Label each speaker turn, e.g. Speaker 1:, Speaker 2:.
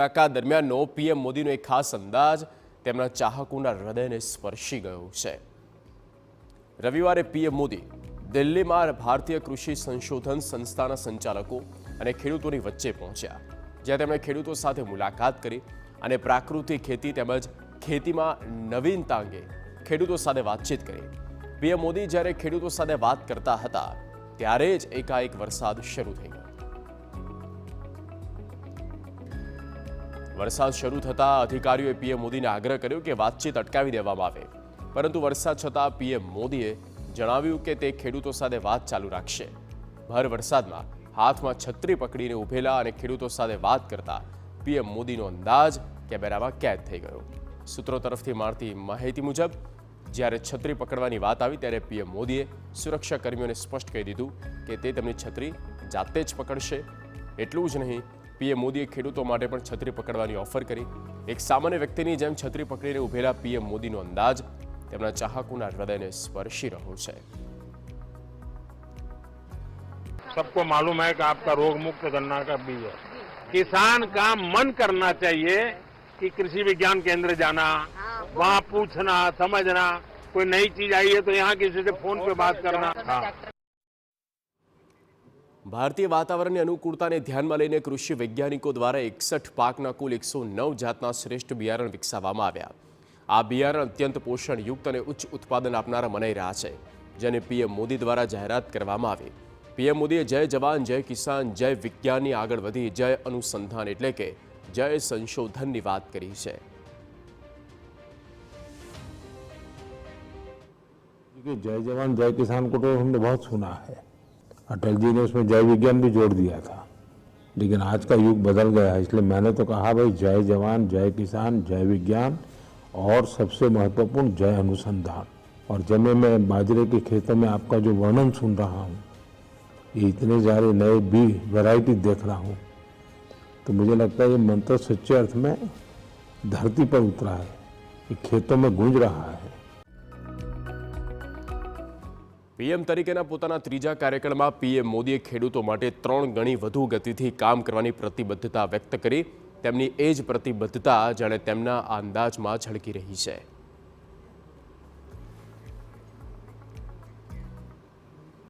Speaker 1: મુલાકાત દરમિયાનનો પીએમ મોદીનો એક ખાસ અંદાજ તેમના ચાહકોના હૃદયને સ્પર્શી ગયો છે। રવિવારે પીએમ મોદી દિલ્હીમાં ભારતીય કૃષિ સંશોધન સંસ્થાના સંચાલકો અને ખેડૂતોની વચ્ચે પહોંચ્યા, જ્યાં તેમણે ખેડૂતો સાથે મુલાકાત કરી અને પ્રાકૃતિક ખેતી તેમજ ખેતીમાં નવીનતા અંગે ખેડૂતો સાથે વાતચીત કરી। પીએમ મોદી જ્યારે ખેડૂતો સાથે વાત કરતા હતા ત્યારે જ એકાએક વરસાદ શરૂ થઈ ગયો। વરસાદ શરૂ થતાં અધિકારીઓએ પીએમ મોદીને આગ્રહ કર્યો કે વાતચીત અટકાવી દેવામાં આવે, પરંતુ વરસાદ છતાં પીએમ મોદીએ જણાવ્યું કે તે ખેડૂતો સાથે વાત ચાલુ રાખશે। ભર વરસાદમાં હાથમાં છત્રી પકડીને ઊભેલા અને ખેડૂતો સાથે વાત કરતા પીએમ મોદીનો અંદાજ કેમેરામાં કેદ થઈ ગયો। સૂત્રો તરફથી મળતી માહિતી મુજબ જ્યારે છત્રી પકડવાની વાત આવી ત્યારે પીએમ મોદીએ સુરક્ષા કર્મીઓને સ્પષ્ટ કહી દીધું કે તે તેમની છત્રી જાતે જ પકડશે। એટલું જ નહીં, પીએમ મોદીએ ખેડૂતો માટે પણ છત્રી પકડવાની ઓફર કરી। એક સામાન્ય વ્યક્તિની જેમ છત્રી પકડીને ઊભેલા પીએમ મોદીનો અંદાજ તેમના ચાહકોના હૃદયને સ્પર્શી રહ્યો છે।
Speaker 2: सबको मालूम है कि आपका रोग मुक्त गन्ना का बीज है। किसान का मन करना चाहिए कि कृषि विज्ञान केंद्र जाना, वहाँ पूछना समझना, कोई नई चीज आई है तो यहाँ किसी से फोन पे बात करना। हाँ।
Speaker 1: ભારતીય વાતાવરણની અનુકૂળતાને ધ્યાનમાં લઈને કૃષિ વૈજ્ઞાનિકો દ્વારા 61 પાકના કુલ 109 જાતના શ્રેષ્ઠ બિયારણ વિકસાવવામાં આવ્યા। આ બિયારણ અત્યંત પોષણયુક્ત અને ઉચ્ચ ઉત્પાદન આપનારા મનાઈ રહ્યા છે, જેને પીએમ મોદી દ્વારા જાહેરાત કરવામાં આવી। પીએમ મોદીએ જય જવાન જય કિસાન જય વિજ્ઞાનની આગળ વધી જય અનુસંધાન એટલે કે જય સંશોધનની વાત કરી છે।
Speaker 3: जय जवान जय किसान को तो हमने बहुत सुना है, अटल जी ने उसमें जय विज्ञान भी जोड़ दिया था, लेकिन आज का युग बदल गया है, इसलिए मैंने तो कहा भाई जय जवान जय किसान जय विज्ञान और सबसे महत्वपूर्ण जय अनुसंधान। और जब मैं बाजरे के खेतों में आपका जो वर्णन सुन रहा हूँ, ये इतने सारे नए बी वैरायटी देख रहा हूँ, तो मुझे लगता है ये मंत्र सच्चे अर्थ में धरती पर उतरा है, ये खेतों में गूंज रहा है।
Speaker 1: પીએમ તરીકેના પોતાના ત્રીજા કાર્યકાળમાં પીએમ મોદીએ ખેડૂતો માટે 3 ગણી વધુ ગતિથી કામ કરવાની પ્રતિબદ્ધતા વ્યક્ત કરી। તેમની એ જ પ્રતિબદ્ધતા જાણે તેમના આ અંદાજમાં ઝળકી રહી છે।